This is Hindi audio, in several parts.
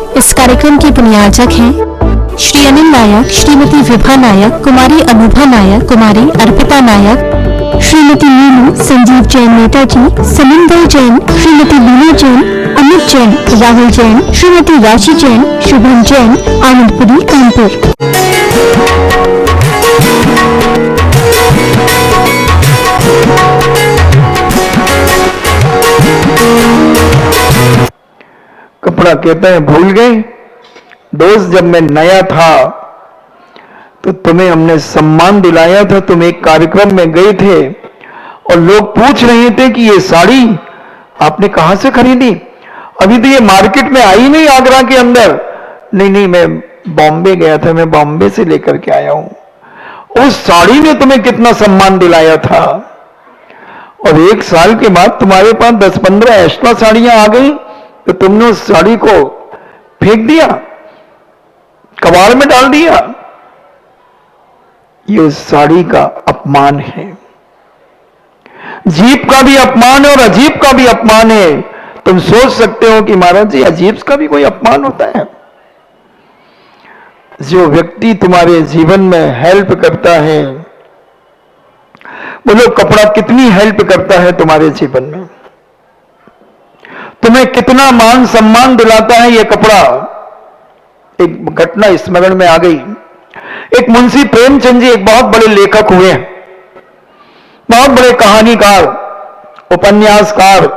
इस कार्यक्रम की पुण्यार्चक हैं श्री अनिल नायक, श्रीमती विभा नायक, कुमारी अनुभा नायक, कुमारी अर्पिता नायक, श्रीमती मीनू, संजीव जैन नेताजी, समिंदर जैन, श्रीमती बीना जैन, अमित जैन, राहुल जैन, श्रीमती राशि जैन, शुभम जैन, आनंदपुरी, कानपुर। कपड़ा कहता है भूल गए दोस्त, जब मैं नया था तो तुम्हें हमने सम्मान दिलाया था, तुम एक कार्यक्रम में गए थे और लोग पूछ रहे थे कि ये साड़ी आपने कहां से खरीदी, अभी तो ये मार्केट में आई नहीं आगरा के अंदर। नहीं, मैं बॉम्बे गया था, मैं बॉम्बे से लेकर के आया हूं। उस साड़ी ने तुम्हें कितना सम्मान दिलाया था, और एक साल के बाद तुम्हारे पास 10-15 एक्स्ट्रा साड़ियां आ गई तो तुमने उस साड़ी को फेंक दिया, कबाड़ में डाल दिया। ये उस साड़ी का अपमान है, जीप का भी अपमान है और अजीब का भी अपमान है। तुम सोच सकते हो कि महाराज जी अजीब का भी कोई अपमान होता है? जो व्यक्ति तुम्हारे जीवन में हेल्प करता है, बोलो कपड़ा कितनी हेल्प करता है तुम्हारे जीवन में, तुम्हें कितना मान सम्मान दिलाता है ये कपड़ा। एक घटना स्मरण में आ गई। एक मुंशी प्रेमचंद जी एक बहुत बड़े लेखक हुए, बहुत बड़े कहानीकार, उपन्यासकार,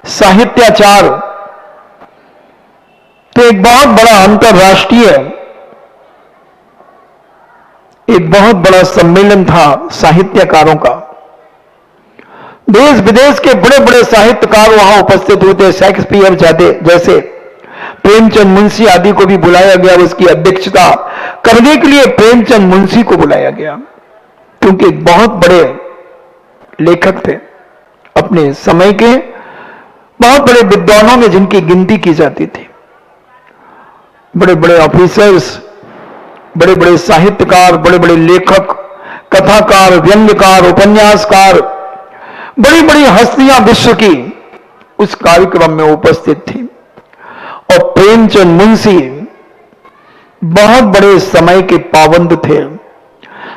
साहित्याचार। तो एक बहुत बड़ा अंतरराष्ट्रीय एक बहुत बड़ा सम्मेलन था साहित्यकारों का। देश विदेश के बड़े बड़े साहित्यकार वहां उपस्थित हुए थे। शेक्सपियर जैसे प्रेमचंद मुंशी आदि को भी बुलाया गया, उसकी अध्यक्षता करने के लिए प्रेमचंद मुंशी को बुलाया गया, क्योंकि बहुत बड़े लेखक थे, अपने समय के बहुत बड़े विद्वानों में जिनकी गिनती की जाती थी। बड़े बड़े ऑफिसर्स, बड़े बड़े साहित्यकार, बड़े बड़े लेखक, कथाकार, व्यंग्यकार, उपन्यासकार, बड़ी बड़ी हस्तियां विश्व की उस कार्यक्रम में उपस्थित थी। और प्रेमचंद मुंशी बहुत बड़े समय के पाबंद थे।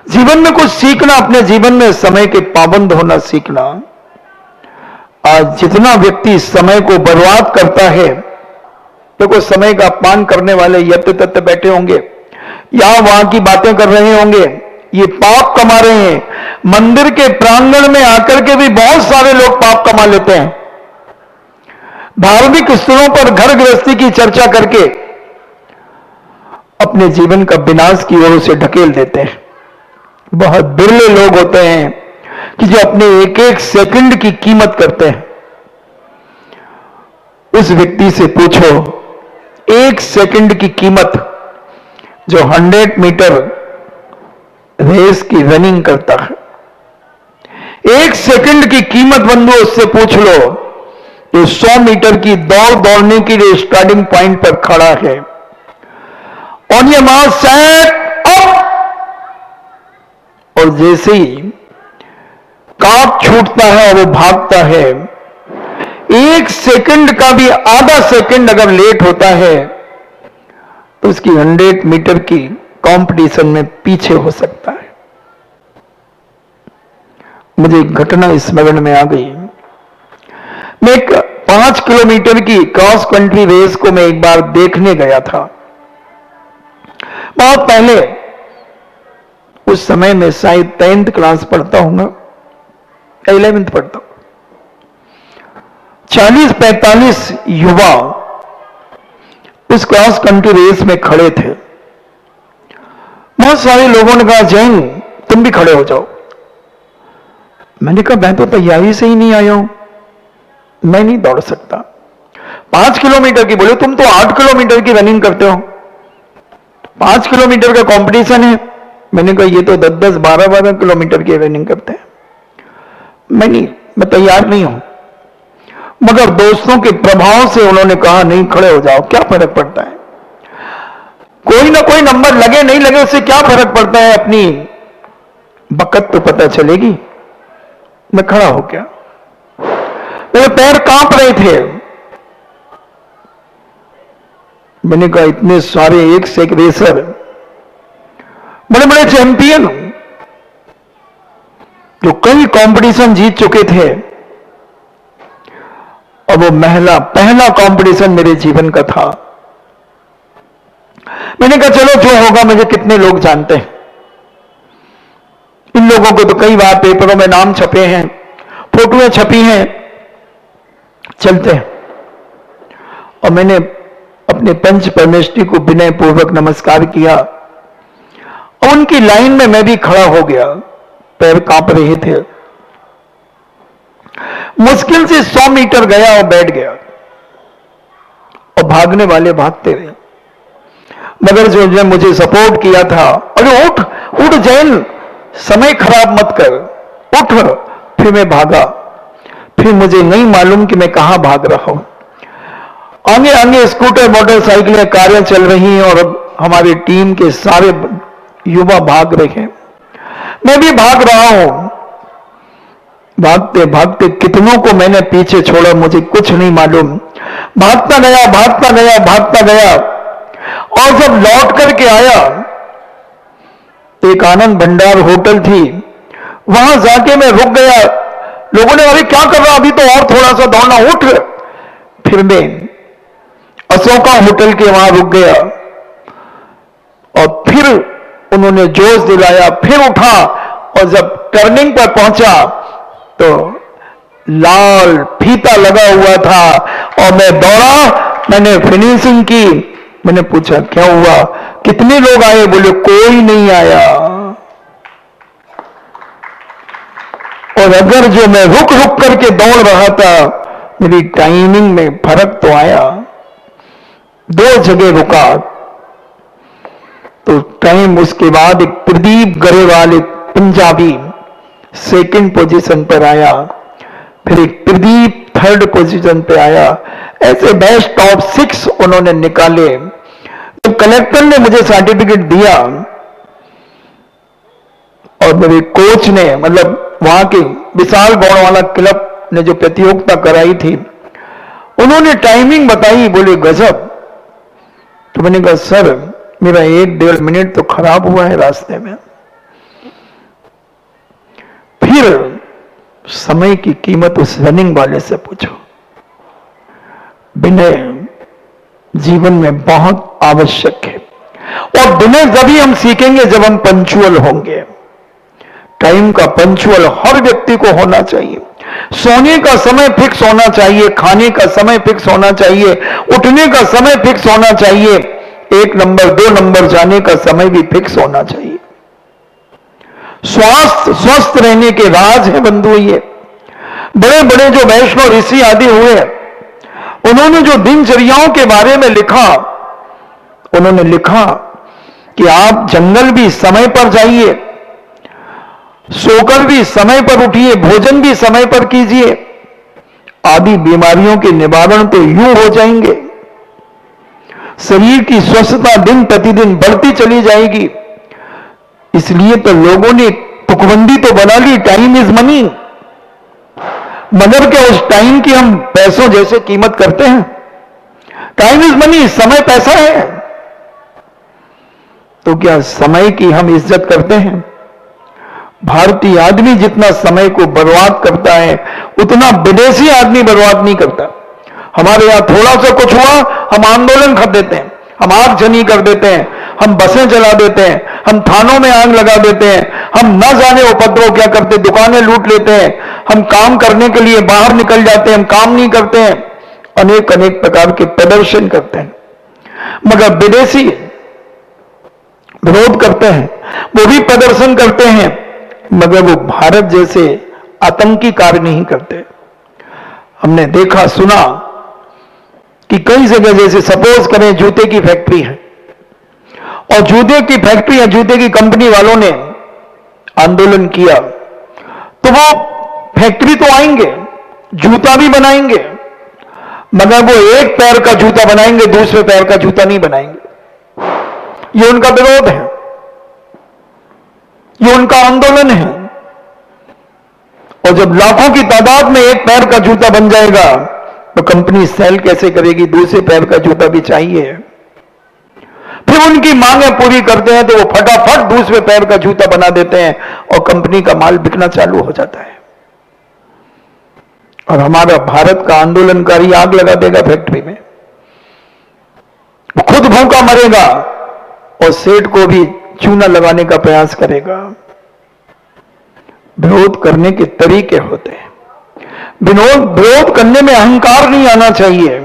जीवन में कुछ सीखना, अपने जीवन में समय के पाबंद होना सीखना। आज जितना व्यक्ति समय को बर्बाद करता है, देखो समय का अपमान करने वाले यत्ते तत्ते बैठे होंगे, यहां वहां की बातें कर रहे होंगे, ये पाप कमा रहे हैं। मंदिर के प्रांगण में आकर के भी बहुत सारे लोग पाप कमा लेते हैं। धार्मिक स्थलों पर घर गृहस्थी की चर्चा करके अपने जीवन का विनाश की ओर से ढकेल देते हैं। बहुत बिरले लोग होते हैं कि जो अपने एक एक सेकंड की कीमत करते हैं। उस व्यक्ति से पूछो, एक सेकंड की कीमत, जो 100 मीटर रेस की रनिंग करता है, एक सेकंड की कीमत बंधु उससे पूछ लो, तो 100 मीटर की दौड़ दौड़ने के लिए स्टार्टिंग पॉइंट पर खड़ा है, on your mark set up, और जैसे ही कांप छूटता है और वो भागता है, एक सेकंड का भी आधा सेकंड अगर लेट होता है तो उसकी 100 मीटर की कंपटीशन में पीछे हो सकता है। मुझे एक घटना स्मरण में आ गई। मैं एक 5 किलोमीटर की क्रॉस कंट्री रेस को मैं एक बार देखने गया था, बहुत पहले। उस समय में शायद 10th क्लास पढ़ता हूं, 11th पढ़ता हूं। 40-45 युवा उस क्रॉस कंट्री रेस में खड़े थे। बहुत सारे लोगों ने कहा, जैन तुम भी खड़े हो जाओ। मैंने कहा, मैं तो तैयारी से ही नहीं आया हूं, मैं नहीं दौड़ सकता। 5 किलोमीटर की, बोले तुम तो 8 किलोमीटर की रनिंग करते हो, 5 किलोमीटर का कंपटीशन है। मैंने कहा, ये तो 10-10, 12-12 किलोमीटर की रनिंग करते हैं, मैं तैयार नहीं हूं। मगर दोस्तों के प्रभाव से उन्होंने कहा, नहीं खड़े हो जाओ, क्या फर्क पड़ता है, कोई ना कोई नंबर लगे नहीं लगे उससे क्या फर्क पड़ता है, अपनी बकत तो पता चलेगी। मैं खड़ा हो गया, मेरे पैर कांप रहे थे। मैंने कहा इतने सारे एक से एक रेसर, बड़े बड़े चैंपियन जो कई कंपटीशन जीत चुके थे, और वो पहला कंपटीशन मेरे जीवन का था। मैंने कहा चलो जो होगा, मुझे कितने लोग जानते हैं, इन लोगों को तो कई बार पेपरों में नाम छपे हैं, फोटोएं छपी हैं, चलते हैं। और मैंने अपने पंच परमेष्ठी को विनय पूर्वक नमस्कार किया, और उनकी लाइन में मैं भी खड़ा हो गया। पैर कांप रहे थे, मुश्किल से 100 मीटर गया और बैठ गया, और भागने वाले भागते रहे, मगर जो मुझे सपोर्ट किया था, अरे उठ उठ जैन, समय खराब मत कर, उठ। फिर मैं भागा, फिर मुझे नहीं मालूम कि मैं कहां भाग रहा हूं। आगे आगे स्कूटर, मोटरसाइकिलें, कारें चल रही हैं, और हमारी टीम के सारे युवा भाग रहे हैं, मैं भी भाग रहा हूं। भागते भागते कितनों को मैंने पीछे छोड़ा, मुझे कुछ नहीं मालूम। भागता गया, भागता गया, भागता गया, और जब लौट करके आया, एक आनंद भंडार होटल थी, वहां जाके मैं रुक गया। लोगों ने अरे क्या कर रहा, अभी तो और थोड़ा सा दौड़ना, उठ। फिर मैं अशोका होटल के वहां रुक गया, और फिर उन्होंने जोश दिलाया, फिर उठा, और जब टर्निंग पर पहुंचा तो लाल फीता लगा हुआ था, और मैं दौड़ा, मैंने फिनिशिंग की। मैंने पूछा क्या हुआ, कितने लोग आए? बोले कोई नहीं आया। और अगर जो मैं रुक रुक करके दौड़ रहा था, मेरी टाइमिंग में फर्क तो आया। 2 जगह रुका तो टाइम, उसके बाद एक प्रदीप गरेवाल, एक पंजाबी, सेकंड पोजीशन पर आया, फिर एक प्रदीप थर्ड पोजीशन पे आया। ऐसे बेस्ट टॉप 6 उन्होंने निकाले। तो कलेक्टर ने मुझे सर्टिफिकेट दिया, और मेरे कोच ने, मतलब वहां के विशाल गौड़वाला क्लब ने जो प्रतियोगिता कराई थी, उन्होंने टाइमिंग बताई, बोले गजब। तो मैंने कहा सर मेरा 1-1.5 मिनट तो खराब हुआ है रास्ते में। फिर समय की कीमत उस रनिंग वाले से पूछो। विनय जीवन में बहुत आवश्यक है, और विनय तभी हम सीखेंगे जब हम पंचुअल होंगे। टाइम का पंचुअल हर व्यक्ति को होना चाहिए। सोने का समय फिक्स होना चाहिए, खाने का समय फिक्स होना चाहिए, उठने का समय फिक्स होना चाहिए, 1 नंबर 2 नंबर जाने का समय भी फिक्स होना चाहिए। स्वस्थ रहने के राज है बंधु। ये बड़े बड़े जो वैष्णव ऋषि आदि हुए, उन्होंने जो दिनचर्याओं के बारे में लिखा, उन्होंने लिखा कि आप जंगल भी समय पर जाइए, सोकर भी समय पर उठिए, भोजन भी समय पर कीजिए, आदि बीमारियों के निवारण तो यूं हो जाएंगे। शरीर की स्वस्थता दिन प्रतिदिन बढ़ती चली जाएगी। इसलिए तो लोगों ने तुकबंदी तो बना ली, टाइम इज मनी। मगर क्या उस टाइम की हम पैसों जैसे कीमत करते हैं? टाइम इज मनी, समय पैसा है। तो क्या समय की हम इज्जत करते हैं? भारतीय आदमी जितना समय को बर्बाद करता है, उतना विदेशी आदमी बर्बाद नहीं करता। हमारे यहां थोड़ा सा कुछ हुआ, हम आंदोलन कर देते हैं, हम आगजनी कर देते हैं, हम बसें जला देते हैं, हम थानों में आग लगा देते हैं, हम न जाने उपद्रव क्या करते, दुकानें लूट लेते हैं, हम काम करने के लिए बाहर निकल जाते हैं, हम काम नहीं करते हैं, अनेक अनेक प्रकार के प्रदर्शन करते हैं। मगर विदेशी विरोध करते हैं, वो भी प्रदर्शन करते हैं, मगर वो भारत जैसे आतंकी कार्य नहीं करते। हमने देखा सुना कि कई जगह, जैसे सपोज करें जूते की फैक्ट्री है, और जूते की फैक्ट्री या जूते की कंपनी वालों ने आंदोलन किया, तो वो फैक्ट्री तो आएंगे, जूता भी बनाएंगे, मगर वो एक पैर का जूता बनाएंगे, दूसरे पैर का जूता नहीं बनाएंगे। ये उनका विरोध है, ये उनका आंदोलन है। और जब लाखों की तादाद में एक पैर का जूता बन जाएगा, तो कंपनी सेल कैसे करेगी? दूसरे पैर का जूता भी चाहिए। फिर उनकी मांगें पूरी करते हैं तो वो फटाफट दूसरे पैर का जूता बना देते हैं और कंपनी का माल बिकना चालू हो जाता है। और हमारा भारत का आंदोलनकारी आग लगा देगा फैक्ट्री में, खुद भूखा मरेगा और सेठ को भी चूना लगाने का प्रयास करेगा। विरोध करने के तरीके होते हैं। विरोध करने में अहंकार नहीं आना चाहिए।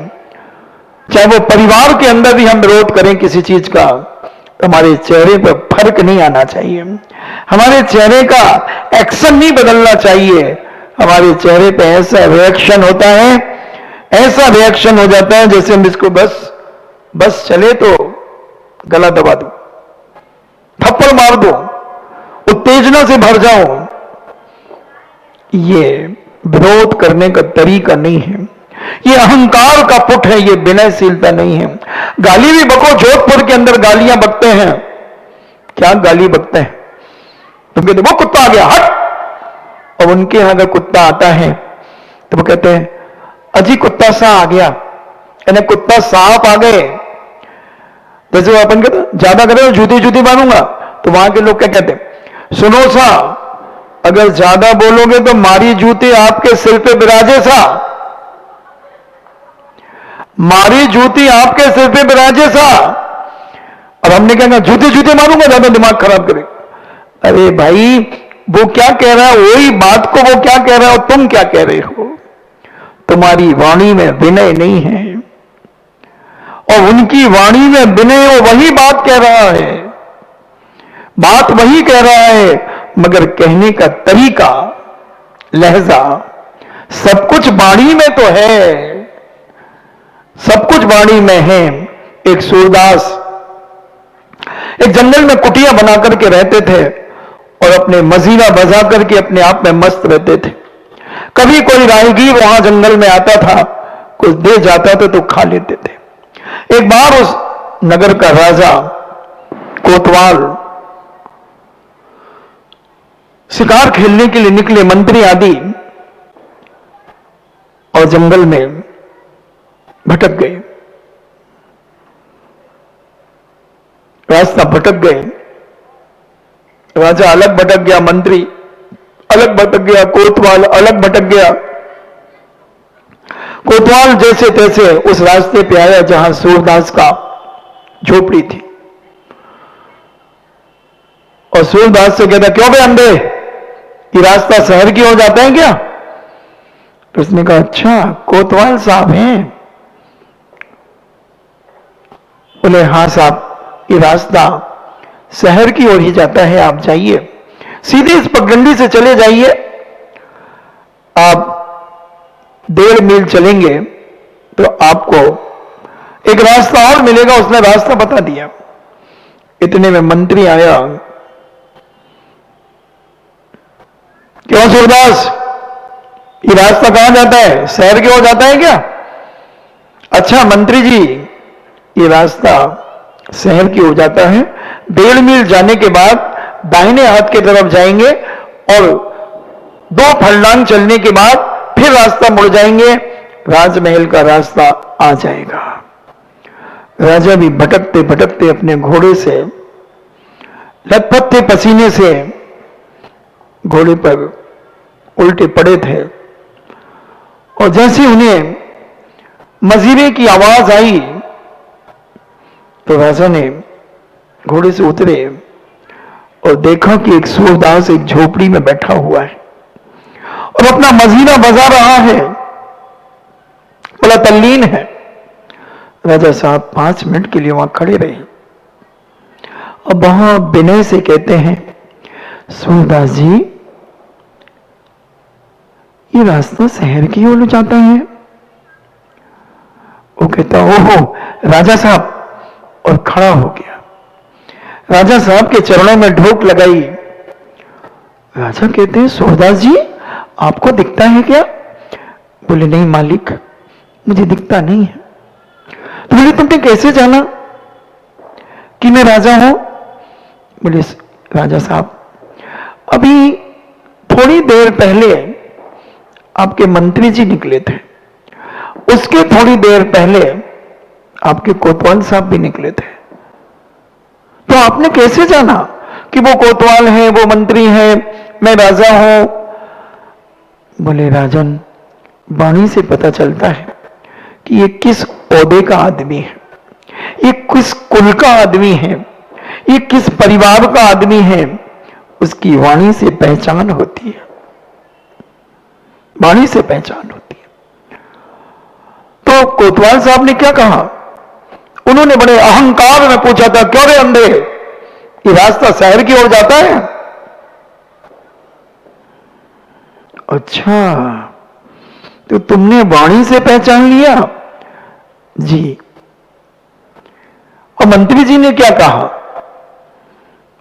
चाहे वो परिवार के अंदर भी हम विरोध करें किसी चीज का, तो हमारे चेहरे पर फर्क नहीं आना चाहिए, हमारे चेहरे का एक्शन नहीं बदलना चाहिए। हमारे चेहरे पे ऐसा रिएक्शन होता है, ऐसा रिएक्शन हो जाता है जैसे हम इसको बस चले तो गला दबा दो, थप्पड़ मार दो, उत्तेजना से भर जाओ। ये विरोध करने का तरीका नहीं है, ये अहंकार का पुट है, ये विनयशीलता नहीं है। गाली भी बको, जोधपुर के अंदर गालियां बकते हैं। क्या गाली बकते हैं? तुम कहते वो कुत्ता आ गया हट, और उनके यहां अगर कुत्ता आता है तो वो कहते हैं अजी कुत्ता सा आ गया, यानी कुत्ता सांप आ गए। जैसे वो अपन कहते ज्यादा करे तो जूती जूती मारूंगा, तो वहां के लोग क्या कहते हैं, सुनो सा अगर ज्यादा बोलोगे तो मारी जूती आपके सिर पे विराजे सा, मारी जूती आपके सिर पे विराजे सा। और हमने कहना जूते जूते मारूंगा, ज्यादा दिमाग खराब करे। अरे भाई वो क्या कह रहा है, वही बात को वो क्या कह रहा है और तुम क्या कह रहे हो। तुम्हारी वाणी में विनय नहीं है और उनकी वाणी में विनय, वो वही बात कह रहा है, बात वही कह रहा है, मगर कहने का तरीका, लहजा, सब कुछ वाणी में तो है, सब कुछ वाणी में है। एक सूरदास एक जंगल में कुटिया बना करके रहते थे और अपने मजीरा बजा करके अपने आप में मस्त रहते थे। कभी कोई राहगीर वहां जंगल में आता था, कुछ दे जाता था तो खा लेते थे। एक बार उस नगर का राजा कोतवाल शिकार खेलने के लिए निकले, मंत्री आदि, और जंगल में भटक गए, रास्ता भटक गए। राजा अलग भटक गया, मंत्री अलग भटक गया, कोतवाल अलग भटक गया। कोतवाल जैसे तैसे उस रास्ते पे आया जहां सूरदास का झोपड़ी थी, और सूरदास से कहता क्यों बे अंधे, ये रास्ता शहर की ओर जाता है क्या? तो उसने कहा अच्छा कोतवाल साहब हैं। बोले हाँ साहब, ये रास्ता शहर की ओर ही जाता है, आप जाइए, सीधे इस पगडंडी से चले जाइए, आप 1.5 मील चलेंगे तो आपको एक रास्ता और मिलेगा। उसने रास्ता बता दिया। इतने में मंत्री आया, क्यों सूरदास, ये रास्ता कहां जाता है, शहर की ओर जाता है क्या? अच्छा मंत्री जी, ये रास्ता शहर की ओर जाता है, 1.5 मील जाने के बाद दाहिने हाथ की तरफ जाएंगे और 2 फरलांग चलने के बाद फिर रास्ता मुड़ जाएंगे, राजमहल का रास्ता आ जाएगा। राजा भी भटकते भटकते अपने घोड़े से लथपथ पसीने से घोड़े पर उल्टे पड़े थे, और जैसे उन्हें मजीरे की आवाज आई तो राजा ने घोड़े से उतरे और देखा कि एक सूरदास एक झोपड़ी में बैठा हुआ है और अपना मजीरा बजा रहा है, बड़ा तल्लीन है। राजा साहब 5 मिनट के लिए वहां खड़े रहे और बहुत विनय से कहते हैं सूरदास जी, ये रास्ता शहर की ओर जाता है। वो कहता ओहो राजा साहब, और खड़ा हो गया। राजा साहब के चरणों में ढोक लगाई। राजा कहते हैं सूरदास जी, आपको दिखता है क्या? बोले नहीं मालिक, मुझे दिखता नहीं है। तो बोले तुमने कैसे जाना कि मैं राजा हूं? बोले राजा साहब, अभी थोड़ी देर पहले आपके मंत्री जी निकले थे, उसके थोड़ी देर पहले आपके कोतवाल साहब भी निकले थे। आपने कैसे जाना कि वो कोतवाल है, वो मंत्री है, मैं राजा हूं? बोले राजन, वाणी से पता चलता है कि ये किस ओहदे का आदमी है, ये किस कुल का आदमी है, ये किस परिवार का आदमी है। उसकी वाणी से पहचान होती है, वाणी से पहचान होती है। तो कोतवाल साहब ने क्या कहा? उन्होंने बड़े अहंकार में पूछा था, क्यों रे अंधे, ये रास्ता शहर की ओर जाता है? अच्छा, तो तुमने वाणी से पहचान लिया? जी। और मंत्री जी ने क्या कहा?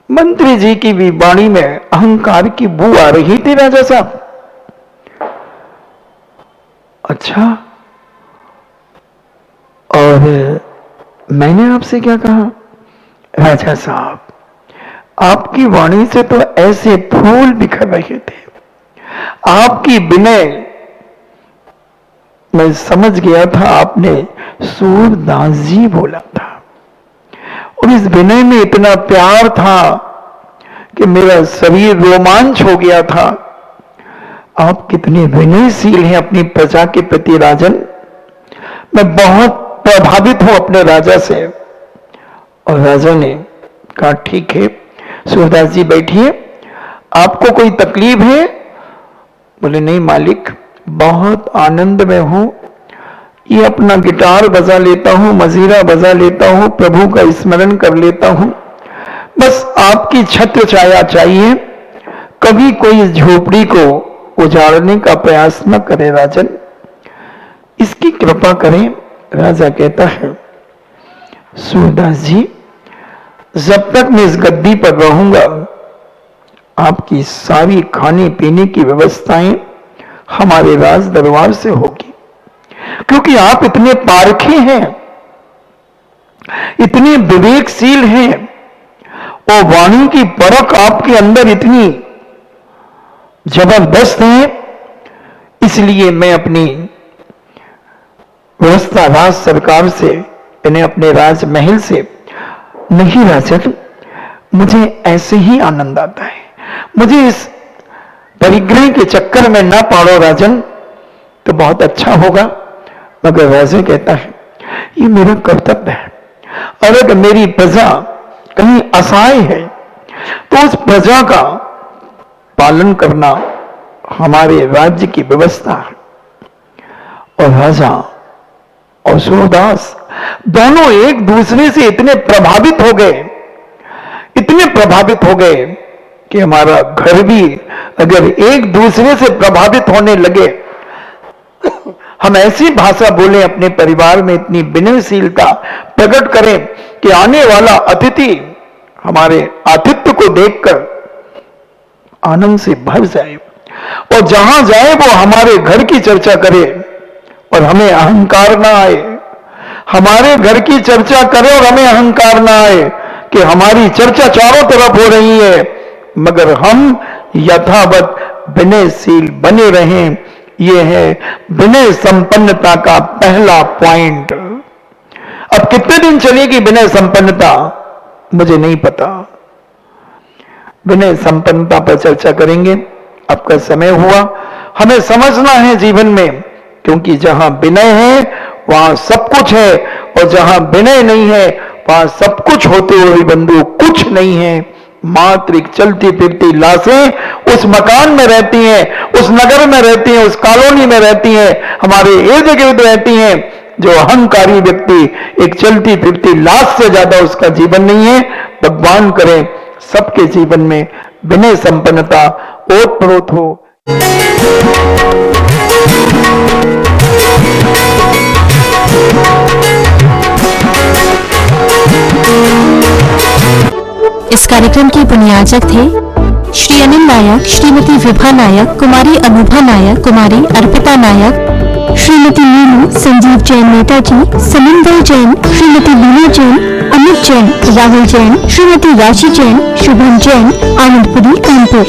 मंत्री जी की भी वाणी में अहंकार की बू आ रही थी राजा साहब। अच्छा, और मैंने आपसे क्या कहा? राजा साहब, आपकी वाणी से तो ऐसे फूल बिखर रहे थे, आपकी विनय मैं समझ गया था आपने सूरदास जी बोला था, और इस विनय में इतना प्यार था कि मेरा शरीर रोमांच हो गया था। आप कितने विनयशील हैं अपनी प्रजा के प्रति राजन। मैं बहुत प्रभावित हूं अपने राजा से। और राजा ने कहा, ठीक है सूरदास जी बैठिए, आपको कोई तकलीफ है? बोले नहीं मालिक, बहुत आनंद में हूं, ये अपना गिटार बजा लेता हूं, मजीरा बजा लेता हूं, प्रभु का स्मरण कर लेता हूं, बस आपकी छत्र छाया चाहिए, कभी कोई इस झोपड़ी को उजाड़ने का प्रयास न करे राजन, इसकी कृपा करें। राजा कहता है, सूरदास जी, जब तक मैं इस गद्दी पर रहूंगा आपकी सारी खाने पीने की व्यवस्थाएं हमारे राज दरबार से होगी, क्योंकि आप इतने पारखी हैं, इतने विवेकशील हैं, और वाणी की परख आपके अंदर इतनी जबरदस्त है, इसलिए मैं अपनी व्यवस्था राज सरकार से, यानी अपने राजमहल से नहीं राजन, मुझे ऐसे ही आनंद आता है, मुझे इस परिग्रह के चक्कर में ना पाड़ो राजन तो बहुत अच्छा होगा। मगर राजा कहता है, ये मेरा कर्तव्य है, अगर मेरी प्रजा कहीं असहाय है तो उस प्रजा का पालन करना हमारे राज्य की व्यवस्था है। और राजा और सूरदास दोनों एक दूसरे से इतने प्रभावित हो गए, इतने प्रभावित हो गए कि हमारा घर भी अगर एक दूसरे से प्रभावित होने लगे, हम ऐसी भाषा बोलें, अपने परिवार में इतनी विनयशीलता प्रकट करें कि आने वाला अतिथि हमारे आतिथ्य को देखकर आनंद से भर जाए, और जहां जाए वो हमारे घर की चर्चा करे और हमें अहंकार ना आए, हमारे घर की चर्चा करे और हमें अहंकार ना आए कि हमारी चर्चा चारों तरफ हो रही है, मगर हम यथावत विनयशील बने रहें। यह है विनय संपन्नता का पहला पॉइंट। अब कितने दिन चलेगी विनय संपन्नता मुझे नहीं पता, विनय संपन्नता पर चर्चा करेंगे। आपका समय हुआ, हमें समझना है जीवन में, क्योंकि जहां विनय है वहां सब कुछ है, और जहां विनय नहीं है वहां सब कुछ होते हुए बंधु कुछ नहीं है। मात्र एक चलती फिरती लाशें उस मकान में रहती हैं, उस नगर में रहती हैं, उस कॉलोनी में रहती हैं, हमारे इर्द गिर्द रहती हैं। जो अहंकारी व्यक्ति एक चलती फिरती लाश से ज्यादा उसका जीवन नहीं है। भगवान करें सबके जीवन में विनय संपन्नता ओतप्रोत हो। इस कार्यक्रम के बुनियादक थे श्री अनिल नायक, श्रीमती विभा नायक, कुमारी अनुभा नायक, कुमारी अर्पिता नायक, श्रीमती मीनू, संजीव जैन नेताजी, समिंदर जैन, श्रीमती लीना जैन, अमित जैन, राहुल जैन, श्रीमती राशि जैन, शुभम जैन, आनंदपुरी, कानपुर।